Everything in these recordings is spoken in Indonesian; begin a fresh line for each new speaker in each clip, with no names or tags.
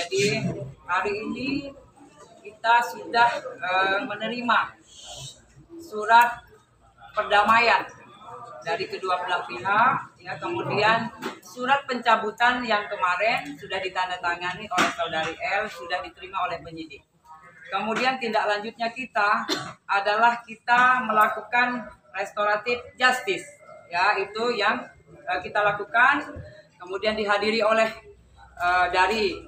Jadi hari ini kita sudah menerima surat perdamaian dari kedua belah pihak, ya. Kemudian surat pencabutan yang kemarin sudah ditandatangani oleh saudari L, sudah diterima oleh penyidik. Kemudian tindak lanjutnya kita adalah kita melakukan restoratif justice, ya, itu yang kita lakukan. Kemudian dihadiri oleh dari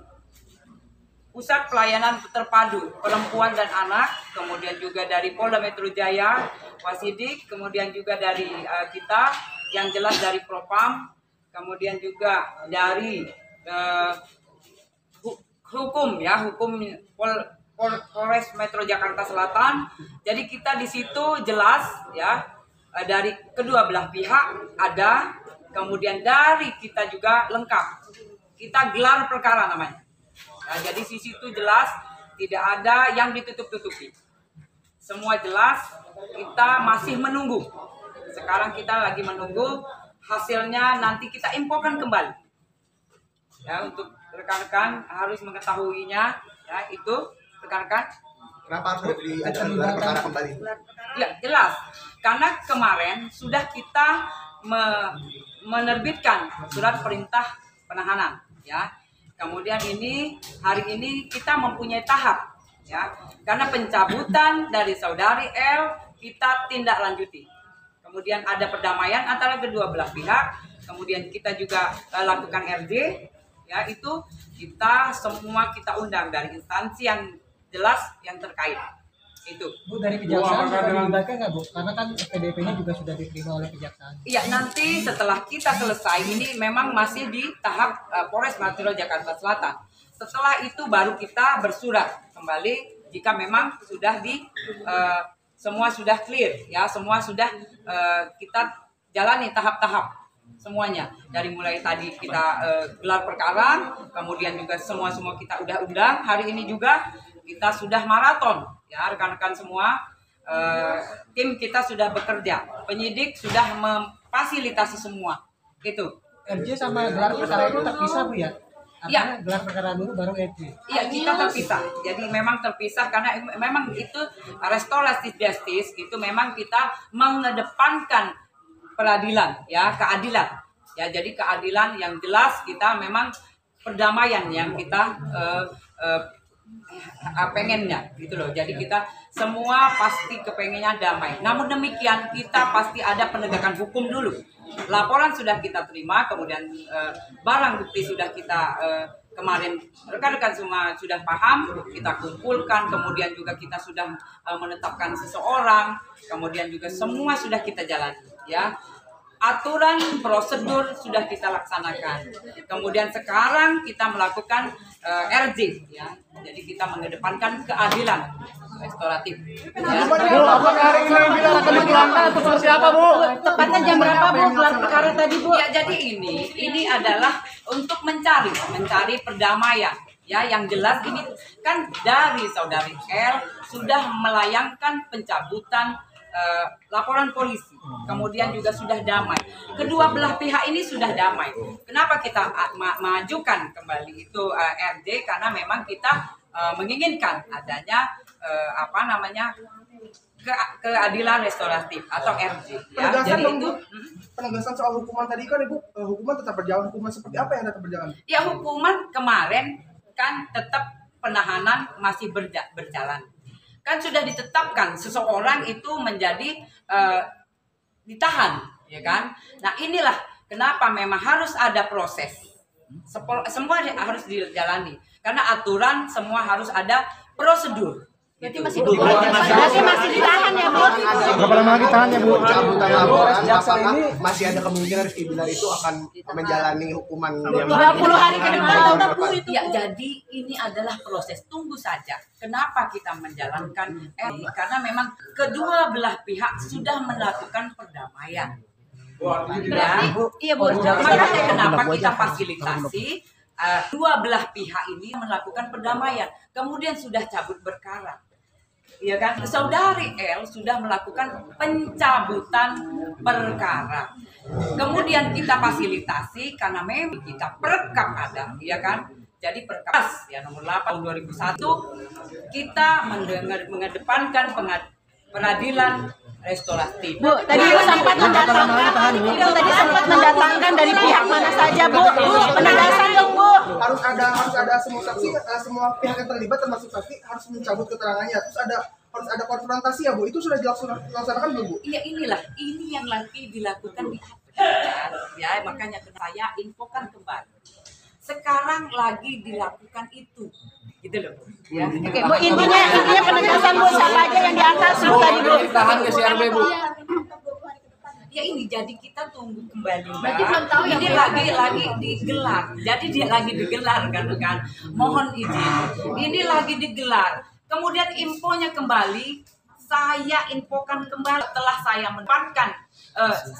Pusat Pelayanan Terpadu Perempuan dan Anak, kemudian juga dari Polda Metro Jaya, Wasidik, kemudian juga dari kita yang jelas dari Propam, kemudian juga dari hukum, ya, hukum Polres Metro Jakarta Selatan. Jadi kita di situ jelas, ya, dari kedua belah pihak ada, kemudian dari kita juga lengkap. Kita gelar perkara namanya. Nah, jadi sisi itu jelas, tidak ada yang ditutup-tutupi. Semua jelas, kita masih menunggu. Sekarang kita lagi menunggu hasilnya, nanti kita infokan kembali. Ya, untuk rekan-rekan harus mengetahuinya, ya, itu rekan-rekan.
Kenapa harus diadakan gelar perkara kembali?
Ya, jelas. Karena kemarin sudah kita menerbitkan surat perintah penahanan, ya. Kemudian hari ini kita mempunyai tahap, ya, karena pencabutan dari saudari L kita tindak lanjuti. Kemudian ada perdamaian antara kedua belah pihak. Kemudian kita juga lakukan RJ, ya, itu kita semua kita undang dari instansi yang jelas yang terkait. Itu.
Bu, dari kejaksaan sudah dilibatkan nggak, Bu? Karena kan PDP-nya juga sudah diterima oleh kejaksaan.
Iya, nanti setelah kita selesai ini memang masih di tahap Polres Metro Jakarta Selatan. Setelah itu baru kita bersurat kembali jika memang sudah semua sudah clear, ya, semua sudah kita jalani tahap-tahap semuanya. Dari mulai tadi kita gelar perkara, kemudian juga semua kita udah undang. Hari ini juga kita sudah maraton, ya, rekan-rekan semua, tim kita sudah bekerja, penyidik sudah memfasilitasi semua, itu.
RJ sama gelar perkara itu terpisah, Bu, ya?
Iya.
Gelar perkara dulu baru RJ.
Iya, kita terpisah. Jadi memang terpisah karena memang itu restoratif justice, itu memang kita mengedepankan peradilan, ya, keadilan. Ya, jadi keadilan yang jelas, kita memang perdamaian yang kita pengennya, gitu loh. Jadi kita semua pasti kepengennya damai. Namun demikian kita pasti ada penegakan hukum dulu. Laporan sudah kita terima, kemudian barang bukti sudah kita kemarin rekan-rekan semua sudah paham, kita kumpulkan, kemudian juga kita sudah menetapkan seseorang, kemudian juga semua sudah kita jalani, ya. Aturan prosedur sudah kita laksanakan. Kemudian sekarang kita melakukan RJ, ya. Jadi kita mengedepankan keadilan restoratif. Ya.
Bu, apakah hari ini kita akan dipulangkan atau seperti apa, Bu?
Tepatnya jam berapa, Bu, gelar perkara tadi, Bu?
Ya, jadi ini adalah untuk mencari perdamaian, ya, yang jelas. Ini kan dari saudari L sudah melayangkan pencabutan laporan polisi, kemudian juga sudah damai. Kedua belah pihak ini sudah damai. Kenapa kita mengajukan kembali itu RJ? Karena memang kita menginginkan adanya keadilan restoratif atau RJ. Ya.
Penegasan
Jadi
dong,
itu
Bu. Penegasan soal hukuman tadi kan, Ibu, hukuman tetap berjalan. Hukuman seperti apa yang tetap berjalan?
ya, hukuman kemarin kan tetap penahanan masih berjalan. Kan sudah ditetapkan seseorang itu menjadi ditahan, ya kan? Nah, inilah kenapa memang harus ada proses. Semua harus dijalani karena aturan semua harus ada prosedur.
Berarti masih ditahan ya, Bu?
Berapa lama lagi tahan ya, Bu?
Pencabutan laporan,
Jaksa
apakah
ini
masih ada kemungkinan Rizky Bilar itu akan menjalani hukuman
20 hari ke depan tetap, Bu, itu.
Ya, jadi ini adalah proses, tunggu saja. Kenapa kita menjalankan ini? Karena memang kedua belah pihak sudah melakukan perdamaian. Ya,
Iya, Bu.
makanya kenapa kita fasilitasi dua belah pihak ini melakukan perdamaian. Kemudian sudah cabut perkara. Ya kan, saudari L sudah melakukan pencabutan perkara. Kemudian kita fasilitasi karena memang kita perekam ada, ya kan? Jadi Perkas ya nomor 8 tahun 2001 kita mengedepankan peradilan restoratif.
Bu, tadi Ibu sempat mendatangkan, Ibu tadi sempat mendatangkan dari pihak mana saja, Bu? Bu, penegasan dong, Bu.
Harus ada semua saksi, semua pihak yang terlibat termasuk saksi harus mencabut keterangannya. Terus harus ada konfrontasi ya Bu. Itu sudah dilaksanakan belum Bu?
Iya, ini yang lagi dilakukan di ya, makanya saya infokan kembali. Sekarang lagi dilakukan itu, gitu loh Bu. Ya.
Oke, Bu, intinya penegasan Bu, siapa aja yang di atas Bu tadi Bu.
Tahan ke CRB Bu.
Ya ini jadi kita tunggu kembali Mbak.
Berarti belum tahu ya,
Ini
Bu?
lagi digelar. Jadi dia lagi digelar kan. Mohon izin. Ini lagi digelar. Kemudian infonya kembali, saya infokan kembali setelah saya mendapatkan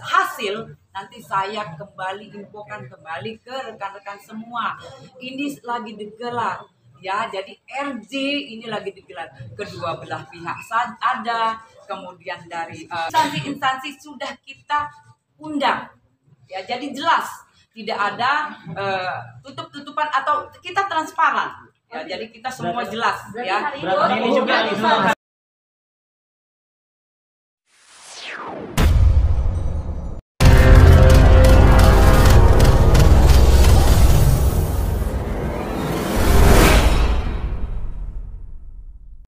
hasil, nanti saya kembali infokan kembali ke rekan-rekan semua. Ini lagi digelar. Ya, jadi RJ ini lagi digelar, kedua belah pihak ada, kemudian dari instansi-instansi sudah kita undang, ya jadi jelas tidak ada tutup-tutupan atau kita transparan, ya jadi kita semua jelas, ya.
Ini juga